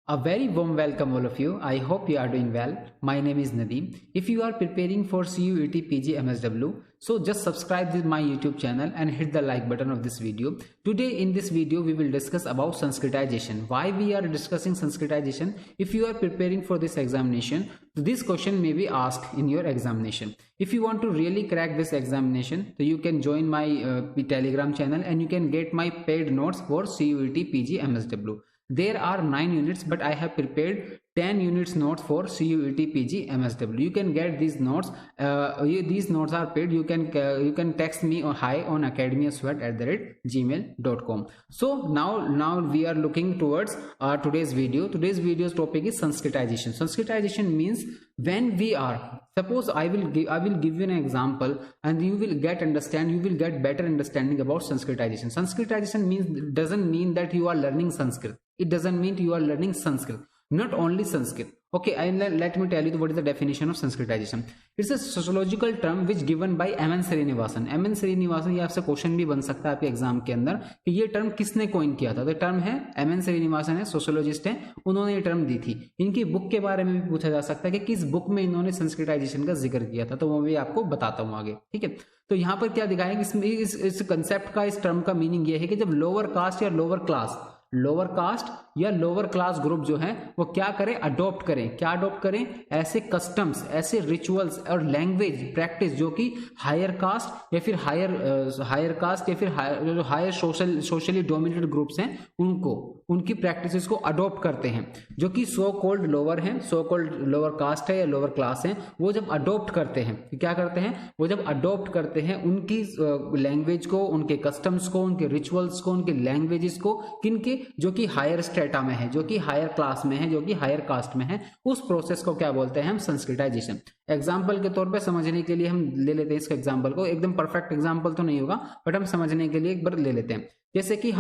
A very warm welcome all of you. I hope you are doing well. My name is Nadeem. If you are preparing for CUET PG MSW, so just subscribe to my YouTube channel and hit the like button of this video. Today in this video we will discuss about Sanskritization. Why we are discussing Sanskritization? If you are preparing for this examination, this question may be asked in your examination. If you want to really crack this examination, so you can join my Telegram channel and you can get my paid notes for CUET PG MSW. There are 9 units, but I have prepared 10 units notes for CUET PG MSW. You can get these notes. These notes are paid. You can text me or hi on academiaswat@gmail.com. So now we are looking towards today's video. Today's video's topic is Sanskritization. Sanskritization means when we are, suppose I will give you an example and you will get better understanding about Sanskritization. Sanskritization doesn't mean that you are learning Sanskrit. It doesn't mean you are learning Sanskrit. Not only Sanskrit. Okay, let me tell you what is the definition of Sanskritization. It's a sociological term which given by M.N. Srinivasan. M.N. Srinivasan, ये आपसे question भी बन सकता है आपके exam के अंदर कि ये टर्म किसने कॉइन किया था. तो टर्म है M.N. Srinivasan है, सोशियोलॉजिस्ट है, उन्होंने ये टर्म दी थी. इनकी बुक के बारे में भी पूछा जा सकता है कि किस बुक में इन्होंने संस्कृताइजेशन का जिक्र किया था, तो वो भी आपको बताता हूँ आगे. ठीक है, तो यहाँ पर क्या दिखाया कि इस कंसेप्ट का, इस टर्म का मीनिंग ये है कि जब लोअर कास्ट या लोअर क्लास ग्रुप जो है वो क्या करें, अडॉप्ट करें ऐसे कस्टम्स, ऐसे रिचुअल्स और लैंग्वेज प्रैक्टिस जो कि हायर कास्ट या फिर हायर सोशली डोमिनेटेड ग्रुप्स हैं उनकी प्रैक्टिसेस को अडॉप्ट करते हैं, जो कि सो कॉल्ड लोअर कास्ट है या लोअर क्लास है. वो जब अडॉप्ट करते हैं, क्या करते हैं, वो जब अडॉप्ट करते हैं उनकी लैंग्वेज को, उनके कस्टम्स को, उनके रिचुअल्स को, उनके लैंग्वेजेस को, किनके, जो कि हायर स्टेटा में है, जो कि हायर क्लास में है, जो कि हायर कास्ट में है, उस प्रोसेस को क्या बोलते हैं हम, संस्कृताइजेशन. एग्जाम्पल के तौर पे समझने के लिए हम ले लेते हैं इसका एग्जाम्पल को. एकदम परफेक्ट एग्जाम्पल तो नहीं होगा, बट हम समझने के लिए एक बार ले लेते हैं. जैसे कि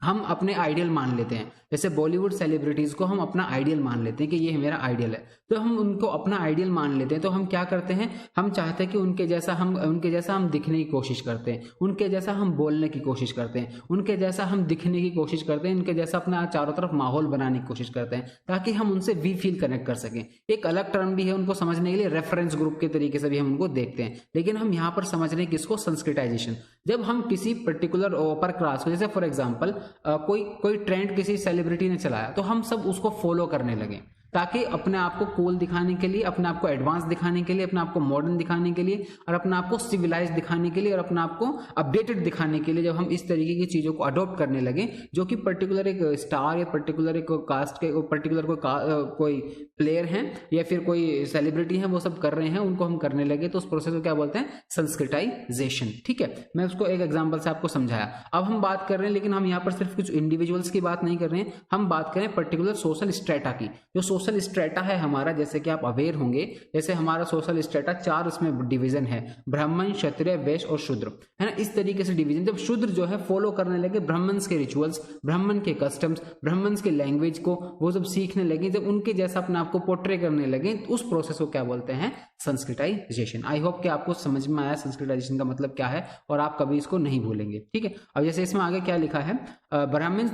हम अपने आइडियल मान लेते हैं, जैसे बॉलीवुड सेलिब्रिटीज को हम अपना आइडियल मान लेते हैं कि ये मेरा आइडियल है, तो हम उनको अपना आइडियल मान लेते हैं. तो हम क्या करते हैं, हम चाहते हैं कि उनके जैसा हम दिखने की कोशिश करते हैं, उनके जैसा हम बोलने की कोशिश करते हैं, उनके जैसा हम दिखने की कोशिश करते हैं, उनके जैसा अपना चारों तरफ माहौल बनाने की कोशिश करते हैं, ताकि हम उनसे वी फील कनेक्ट कर सकें. एक अलग टर्म भी है उनको समझने के लिए, रेफरेंस ग्रुप के तरीके से भी हम उनको देखते हैं. लेकिन हम यहाँ पर समझ रहे हैं किसको, संस्कृताइजेशन. जब हम किसी पर्टिकुलर अपर क्लास को, जैसे फॉर एग्जाम्पल कोई ट्रेंड किसी सेलिब्रिटी ने चलाया, तो हम सब उसको फॉलो करने लगे, ताकि अपने आप को कूल दिखाने के लिए, अपने आप को एडवांस दिखाने के लिए, अपने आप को मॉडर्न दिखाने के लिए, और अपने आप को सिविलाइज दिखाने के लिए, और अपने आप को अपडेटेड दिखाने के लिए, जब हम इस तरीके की चीजों को अडॉप्ट करने लगे, जो कि पर्टिकुलर एक स्टार या पर्टिकुलर एक कास्ट के पर्टिकुलर कोई प्लेयर हैं या फिर कोई सेलिब्रिटी हैं, वो सब कर रहे हैं, उनको हम करने लगे, तो उस प्रोसेस को क्या बोलते हैं, संस्कृताइजेशन. ठीक है, मैं उसको एक एग्जाम्पल से आपको समझाया. अब हम बात कर रहे हैं, लेकिन हम यहाँ पर सिर्फ कुछ इंडिविजुअल्स की बात नहीं कर रहे हैं, हम बात करें पर्टिकुलर सोशल स्ट्रेटा की. जो सोशल स्ट्रेटा है हमारा, जैसे कि आप अवेयर होंगे, जैसे हमारा सोशल स्ट्रेटा 4 उसमें डिवीजन है, ब्राह्मण, क्षत्रिय, वैश्य और शूद्र, है ना. इस तरीके से डिवीजन. जब शूद्र जो है फॉलो करने लगे ब्राह्मण्स के रिचुअल्स, ब्राह्मण के कस्टम्स, ब्राह्मण्स के लैंग्वेज को वो जब सीखने लगे, जब उनके जैसा अपने आप को पोर्ट्रे करने लगे, उस प्रोसेस को क्या बोलते हैं, संस्कृताइजेशन. आई होप कि आपको समझ में आया संस्कृताइजेशन का मतलब क्या है और आप कभी इसको नहीं भूलेंगे. ठीक है, अब जैसे इसमें आगे क्या लिखा है, Brahmins,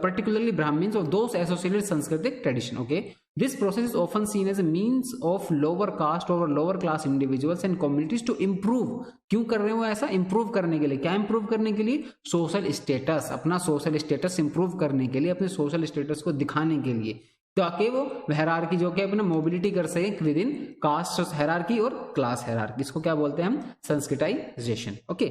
particularly Brahmins or those associated Sanskritic tradition. Okay, this process is often seen as a means of lower caste or lower class individuals and communities to improve. क्यों कर रहे हो ऐसा, इंप्रूव करने के लिए. क्या इंप्रूव करने के लिए, सोशल स्टेटस, अपना सोशल स्टेटस इंप्रूव करने के लिए, अपने सोशल स्टेटस को दिखाने के लिए, ताकि वो हायरार्की जो कि अपना मोबिलिटी कर सके विद इन कास्ट हायरार्की और क्लास हायरार्की. इसको क्या बोलते हैं हम, संस्कृताइजेशन. ओके,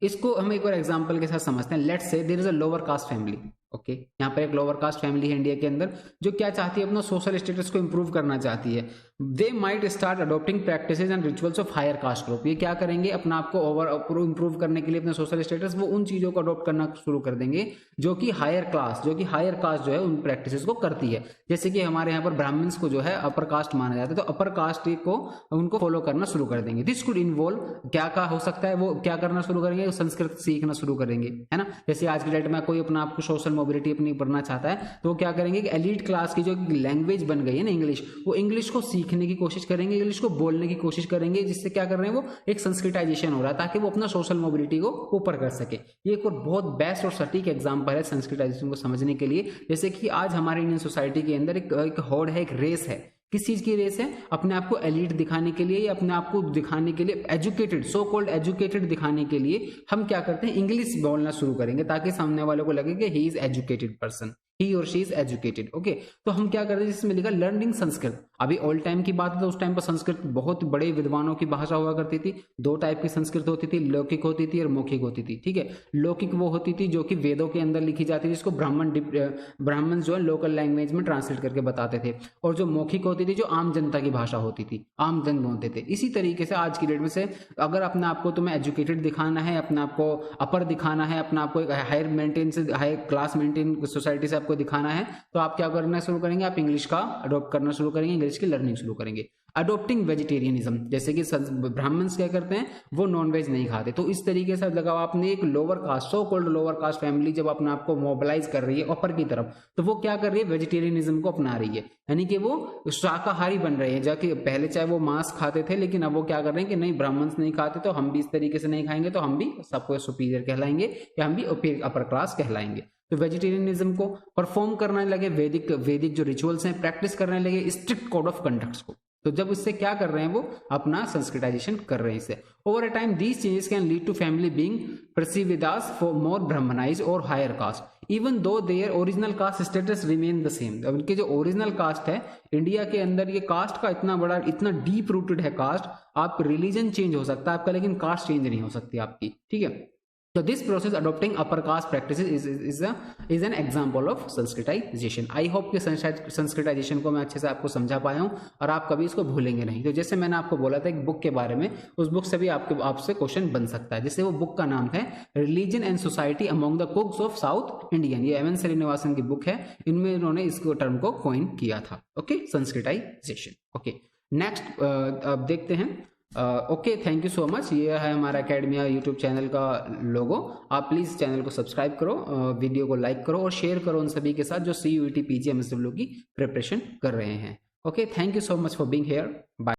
इसको हम एक बार एग्जांपल के साथ समझते हैं. Let's say there is a lower caste family. Okay, यहाँ पर एक लोअर कास्ट फैमिली है इंडिया के अंदर, जो क्या चाहती है, अपना सोशल स्टेटस को इंप्रूव करना चाहती है. They might start adopting practices and rituals of higher caste group. ये क्या करेंगे, अपना आपको इंप्रूव करने के लिए, अपने सोशल स्टेटस, वो उन चीजों को अडॉप्ट करना शुरू कर देंगे जो कि हायर कास्ट जो है उन प्रैक्टिसेस को करती है. जैसे कि हमारे यहाँ पर ब्राह्मण्स को जो है अपर कास्ट माना जाता है, तो अपर कास्ट को उनको फॉलो करना शुरू कर देंगे. दिस कुड इन्वॉल्व, क्या हो सकता है, वो क्या करना शुरू करेंगे, संस्कृत सीखना शुरू करेंगे, है ना. जैसे आज के डेट में कोई अपना आपको सोशल मोबिलिटी अपनी बढ़ना चाहता है, तो क्या करेंगे कि एलीट क्लास की जो लैंग्वेज बन गई है ना इंग्लिश, वो इंग्लिश को सीख सीखने की कोशिश करेंगे, इंग्लिश को बोलने की कोशिश करेंगे, जिससे क्या कर रहे हैं वो एक संस्कृताइजेशन हो रहा है ताकि वो अपना सोशल मोबिलिटी को ऊपर कर सके। ये एक और बहुत बेस्ट और सटीक एग्जांपल है संस्कृताइजेशन को समझने के लिए। जैसे कि आज हमारे इंडियन सोसाइटी के अंदर एक होड़ है, एक रेस है। किस चीज की रेस है? अपने आप को एलीट दिखाने के लिए या अपने आप को दिखाने के लिए, एजुकेटेड, सो कॉल्ड एजुकेटेड दिखाने के लिए हम क्या करते हैं, इंग्लिश बोलना शुरू करेंगे ताकि सामने वाले को लगे कि ही इज एजुकेटेड पर्सन, ही और शी इज एजुकेटेड। ओके, तो हम क्या करते हैं, जिसमें लिखा लर्निंग संस्कृत। अभी ओल्ड टाइम की बात है तो उस टाइम पर संस्कृत बहुत बड़े विद्वानों की भाषा हुआ करती थी। दो टाइप की संस्कृत होती थी, लौकिक होती थी और मौखिक होती थी। ठीक है, लौकिक वो होती थी जो कि वेदों के अंदर लिखी जाती थी, जिसको ब्राह्मण जो है लोकल लैंग्वेज में ट्रांसलेट करके बताते थे। और जो मौखिक होती थी, जो आम जनता की भाषा होती थी, आम जन बोलते थे। इसी तरीके से आज की डेट में से अगर अपने आप को तुम्हें एजुकेटेड दिखाना है, अपने आप को अपर दिखाना है, अपने आप को एक हायर मेंटेन से, हाई क्लास मेंटेन सोसाइटी से आपको दिखाना है, तो आप क्या करना शुरू करेंगे, आप इंग्लिश का अडॉप्ट करना शुरू करेंगे, इंग्लिश की लर्निंग शुरू करेंगे। अडोप्टिंग वेजिटेरियनिज्म, जैसे कि ब्राह्मण्स क्या करते हैं, वो नॉनवेज नहीं खाते। तो इस तरीके से लगाओ आपने एक lower cast, so called lower caste family जब अपने आप को मोबिलाइज कर रही है ऊपर की तरफ, तो वो क्या कर रही है, वेजिटेरियनिज्म को अपना रही है, यानी कि वो शाकाहारी बन रहे हैं। जाके पहले चाहे वो मांस खाते थे, लेकिन अब वो क्या कर रहे हैं कि नहीं, ब्राह्मण्स नहीं खाते तो हम भी इस तरीके से नहीं खाएंगे, तो हम भी सबको सुपीरियर कहलाएंगे या हम भी अपर क्लास कहलाएंगे। तो वेजिटेरियनिज्म को परफॉर्म करने लगे, वैदिक जो रिचुअल्स हैं प्रैक्टिस करने लगे, स्ट्रिक्ट कोड ऑफ कंडक्ट्स को। तो जब इससे क्या कर रहे हैं, वो अपना संस्कृताइजेशन कर रहे हैं इससे। Over a time these changes can lead to family being perceived as far more Brahmanised और higher caste even though their original caste status remain the same. अब इनके जो ओरिजिनल कास्ट है इंडिया के अंदर, ये कास्ट का इतना बड़ा, इतना डीप रूटेड है कास्ट, आप रिलीजन चेंज हो सकता है आपका, लेकिन कास्ट चेंज नहीं हो सकती आपकी। ठीक है, so this process adopting upper caste practices is an example of Sanskritisation. I hope कि संस्कृताइजेशन को मैं अच्छे से आपको समझा पाया हूं और आप कभी इसको भूलेंगे नहीं। तो जैसे मैंने आपको बोला था एक बुक के बारे में, उस बुक से भी आपसे क्वेश्चन बन सकता है। जैसे वो बुक का नाम है religion and society among the कुक्स of south Indian, ये एम एन श्रीनिवासन की बुक है, इनमें इन्होंने इस टर्म को कॉइन किया था। Okay, Sanskritisation. ओके, नेक्स्ट अब देखते हैं। Okay, thank you so much. ये है हमारा एकेडमिया यूट्यूब चैनल का लोगो। आप प्लीज़ चैनल को सब्सक्राइब करो, वीडियो को लाइक करो और शेयर करो उन सभी के साथ जो CUET PG MSW की प्रिपरेशन कर रहे हैं। Okay, thank you so much for being here. Bye.